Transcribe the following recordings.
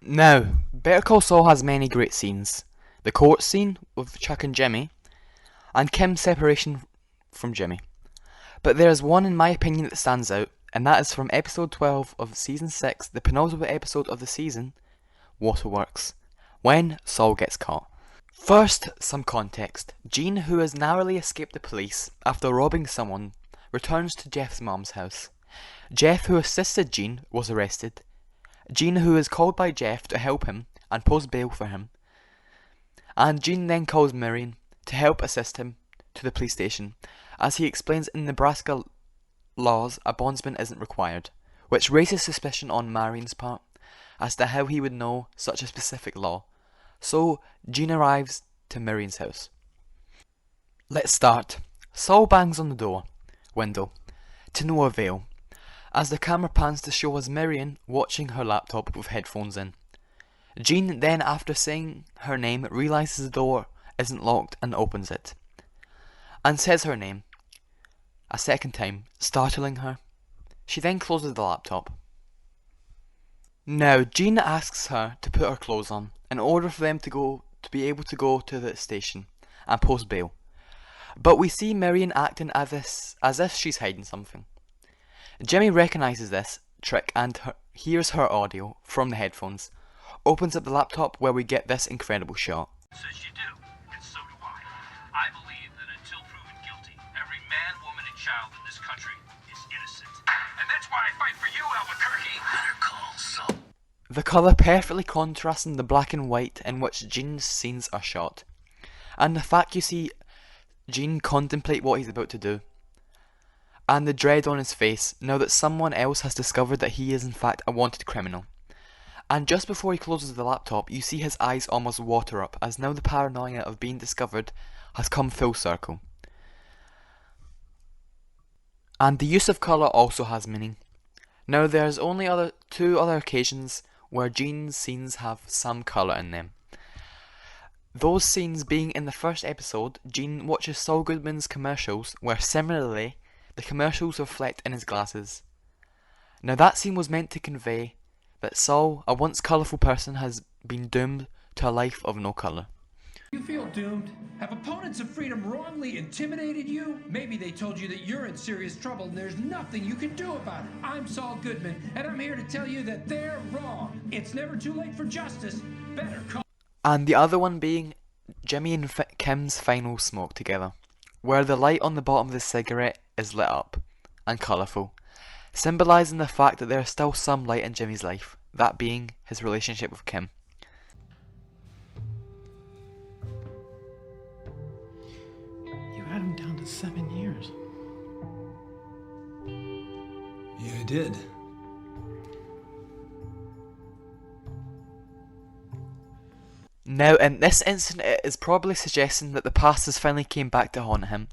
Now, Better Call Saul has many great scenes. The court scene with Chuck and Jimmy, and Kim's separation from Jimmy. But there is one in my opinion that stands out, and that is from episode 12 of season 6, the penultimate episode of the season, Waterworks, when Saul gets caught. First, some context. Gene, who has narrowly escaped the police after robbing someone, returns to Jeff's mom's house. Jeff, who assisted Gene, was arrested. Gene, who is called by Jeff to help him and post bail for him. And Gene then calls Marion to help assist him to the police station. As he explains, in Nebraska laws, a bondsman isn't required, which raises suspicion on Marion's part as to how he would know such a specific law. So, Gene arrives to Marion's house. Let's start. Saul bangs on the window, to no avail, as the camera pans to show us Marion watching her laptop with headphones in. Gene then, after saying her name, realises the door isn't locked and opens it, and says her name a second time, startling her. She then closes the laptop. Now, Gene asks her to put her clothes on in order for them to be able to go to the station and post bail. But we see Marion acting as if she's hiding something. Jimmy recognises this trick and hears her audio from the headphones, opens up the laptop where we get this incredible shot. Says you do, and so do I. I believe that until proven guilty, every man, woman, and child in this country is innocent. And that's why I fight for you, Albuquerque. Better call Saul. The colour perfectly contrasting the black and white in which Gene's scenes are shot, and the fact you see Gene contemplate what he's about to do, and the dread on his face now that someone else has discovered that he is in fact a wanted criminal. And just before he closes the laptop, you see his eyes almost water up, as now the paranoia of being discovered has come full circle. And the use of colour also has meaning. Now there's only two other occasions where Gene's scenes have some colour in them. Those scenes being in the first episode, Gene watches Saul Goodman's commercials, where similarly, the commercials reflect in his glasses. Now that scene was meant to convey that Saul, a once colourful person, has been doomed to a life of no colour. You feel doomed? Have opponents of freedom wrongly intimidated you? Maybe they told you that you're in serious trouble and there's nothing you can do about it. I'm Saul Goodman, and I'm here to tell you that they're wrong. It's never too late for justice. Better call. And the other one being Jimmy and Kim's final smoke together, where the light on the bottom of the cigarette is lit up and colourful, symbolising the fact that there is still some light in Jimmy's life, that being his relationship with Kim. You had him down to 7 years. Yeah, I did. Now, in this incident, it is probably suggesting that the past has finally came back to haunt him,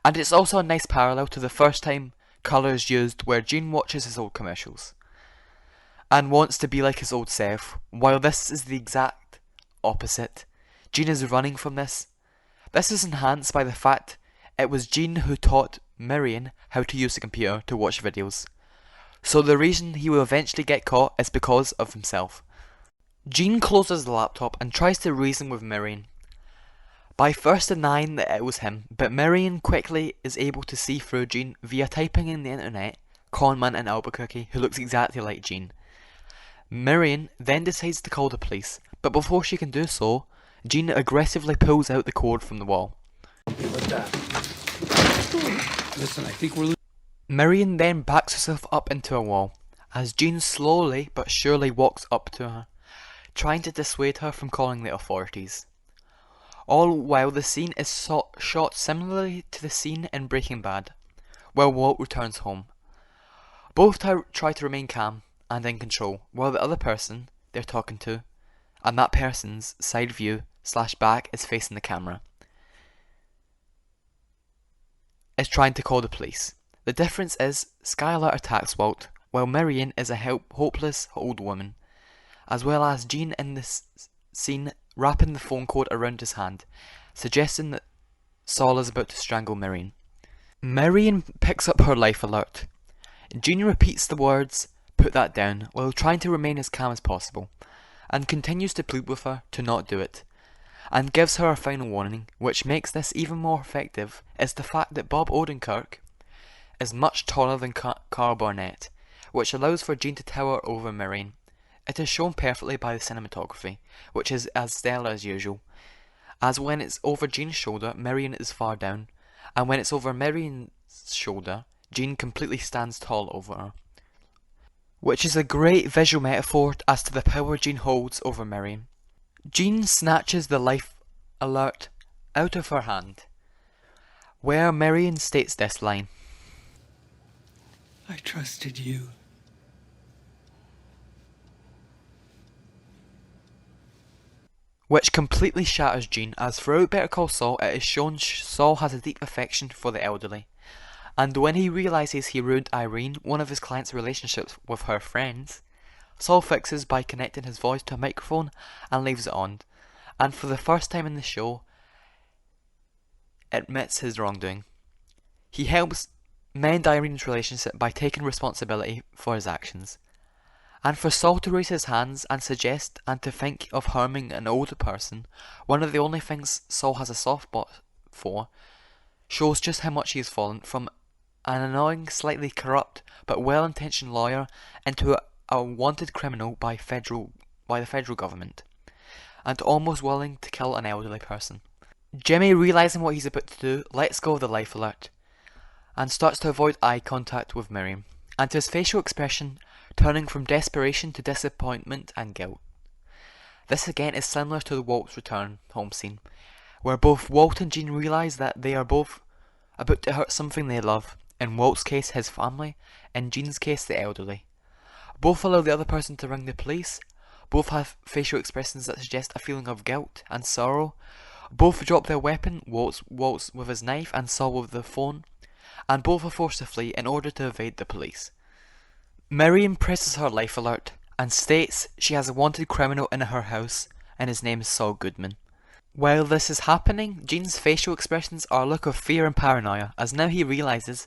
and it's also a nice parallel to the first time colour is used, where Gene watches his old commercials and wants to be like his old self, while this is the exact opposite. Gene is running from this. This is enhanced by the fact it was Gene who taught Marion how to use the computer to watch videos, so the reason he will eventually get caught is because of himself. Gene closes the laptop and tries to reason with Marion, by first denying that it was him, but Marion quickly is able to see through Gene via typing in the internet "conman in Albuquerque who looks exactly like Gene." Marion then decides to call the police, but before she can do so, Gene aggressively pulls out the cord from the wall. What's that? Listen, I think we're... Marion then backs herself up into a wall, as Gene slowly but surely walks up to her, trying to dissuade her from calling the authorities. All while the scene is shot similarly to the scene in Breaking Bad, where Walt returns home. Both try to remain calm and in control, while the other person they're talking to, and that person's side view / back is facing the camera, is trying to call the police. The difference is Skylar attacks Walt, while Marion is a hopeless old woman, as well as Gene in this scene wrapping the phone cord around his hand, suggesting that Saul is about to strangle Marion. Marion picks up her life alert. Gene repeats the words, "put that down," while trying to remain as calm as possible, and continues to plead with her to not do it, and gives her a final warning. Which makes this even more effective is the fact that Bob Odenkirk is much taller than Carl Barnett, which allows for Jean to tower over Marion. It is shown perfectly by the cinematography, which is as stellar as usual, as when it's over Jean's shoulder, Marion is far down, and when it's over Marion's shoulder, Jean completely stands tall over her, which is a great visual metaphor as to the power Jean holds over Marion. Jean snatches the life alert out of her hand, where Marion states this line: I trusted you. Which completely shatters Jean, as throughout Better Call Saul it is shown Saul has a deep affection for the elderly, and when he realises he ruined Irene, one of his client's relationships with her friends, Saul fixes by connecting his voice to a microphone and leaves it on, and for the first time in the show admits his wrongdoing. He helps mend Irene's relationship by taking responsibility for his actions. And for Saul to raise his hands and suggest and to think of harming an older person, one of the only things Saul has a soft spot for, shows just how much he has fallen from an annoying, slightly corrupt but well-intentioned lawyer into a wanted criminal by the federal government, and almost willing to kill an elderly person. Jimmy, realising what he's about to do, lets go of the life alert and starts to avoid eye contact with Miriam, and to his facial expression turning from desperation to disappointment and guilt. This again is similar to the Walt's return home scene, where both Walt and Jean realise that they are both about to hurt something they love, in Walt's case his family, in Jean's case the elderly. Both allow the other person to ring the police, both have facial expressions that suggest a feeling of guilt and sorrow, both drop their weapon, Walt's with his knife and Saul with the phone, and both are forced to flee in order to evade the police. Miriam presses her life alert and states she has a wanted criminal in her house and his name is Saul Goodman. While this is happening, Jean's facial expressions are a look of fear and paranoia, as now he realises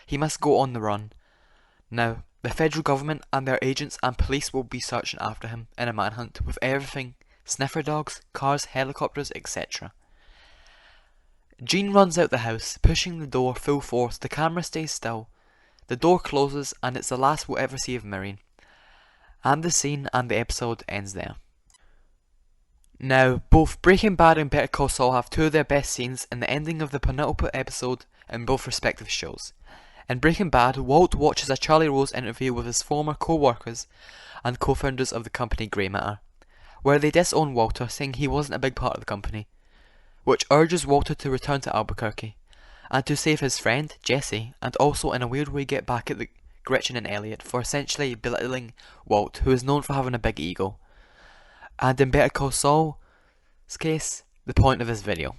he must go on the run. Now, the federal government and their agents and police will be searching after him in a manhunt with everything: sniffer dogs, cars, helicopters, etc. Jean runs out the house, pushing the door full force. The camera stays still. The door closes and it's the last we'll ever see of Marion. And the scene and the episode ends there. Now, both Breaking Bad and Better Call Saul have two of their best scenes in the ending of the penultimate episode in both respective shows. In Breaking Bad, Walt watches a Charlie Rose interview with his former co-workers and co-founders of the company Grey Matter, where they disown Walter, saying he wasn't a big part of the company, which urges Walter to return to Albuquerque and to save his friend, Jesse, and also in a weird way get back at Gretchen and Elliot for essentially belittling Walt, who is known for having a big ego. And in Better Call Saul's case, the point of this video.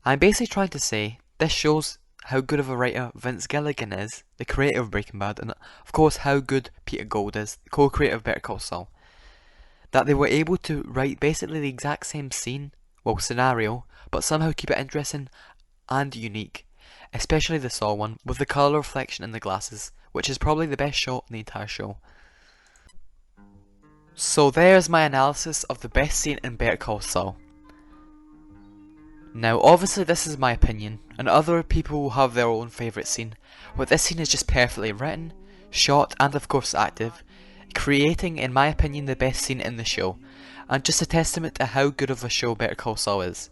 I'm basically trying to say, this shows how good of a writer Vince Gilligan is, the creator of Breaking Bad, and of course how good Peter Gould is, the co-creator of Better Call Saul. That they were able to write basically the exact same scene, scenario, but somehow keep it interesting and unique, especially the Saul one, with the colour reflection in the glasses, which is probably the best shot in the entire show. So there's my analysis of the best scene in Better Call Saul. Now obviously this is my opinion, and other people will have their own favourite scene, but this scene is just perfectly written, shot and of course active, creating in my opinion the best scene in the show, and just a testament to how good of a show Better Call Saul is.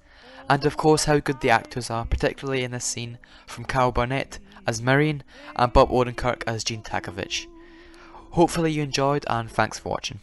And of course how good the actors are, particularly in this scene, from Carl Burnett as Marion and Bob Odenkirk as Gene Takovich. Hopefully you enjoyed and thanks for watching.